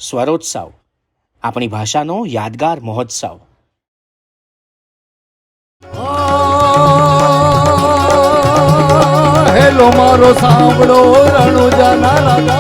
સ્વરોત્સવ આપણી ભાષાનો યાદગાર મહોત્સવ. હેલો મારો સાંભળો રણુજાના રાજા.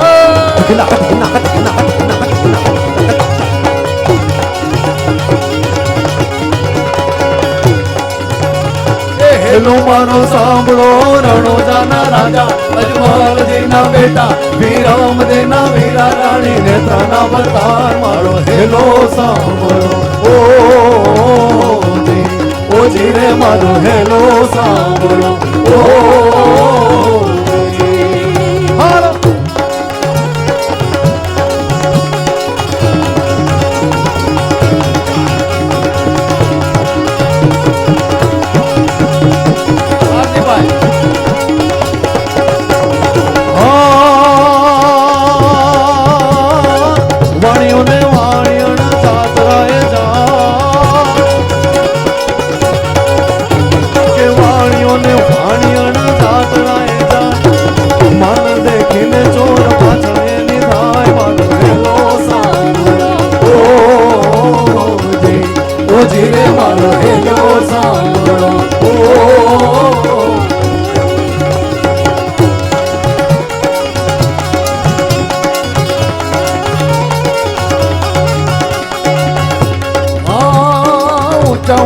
હેલો મારો સાંભળો રણુજાના રાજા, અજમલજીના બેટા વીરમદેના વીરા રાણી નેત્રાના બતાર મારો હેલો સાંભળો. ઓ જીરે મારો હેલો સાંભળો.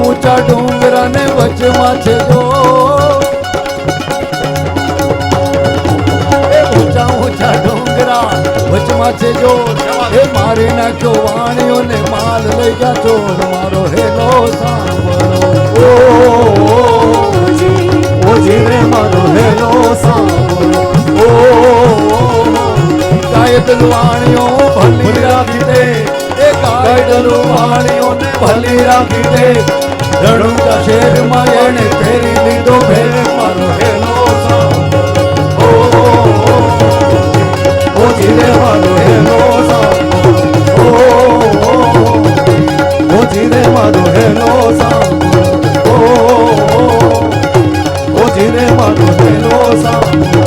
ઊંચા ડુંગરા ને વચમાં છે જો, ઊંચા ડુંગરા વચમાં છે જો, એ મારી નાખ્યો વાણીઓ ને માલ લઈ ગયા ચોર મારો હેલો સાંભળો. ઓ જીરે મારો હેલો સાંભળો. કાયદલ વાણીઓ ભલી રાખી દે, એ કાયદલ વાણીઓ ને ભલી રાખી દે, રણુજા શેરમાં એને ફેરી લીધો ભેર મારો હેલો સાંભળો. ઓ જીરે મારો હેલો સાંભળો. ઓ જીરે મારો હેલો સાંભળો. ઓ જીરે મારો હેલો સાંભળો.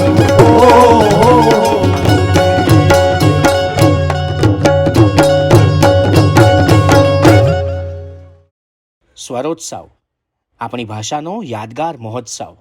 સ્વરોત્સવ આપણી ભાષાનો યાદગાર મહોત્સવ.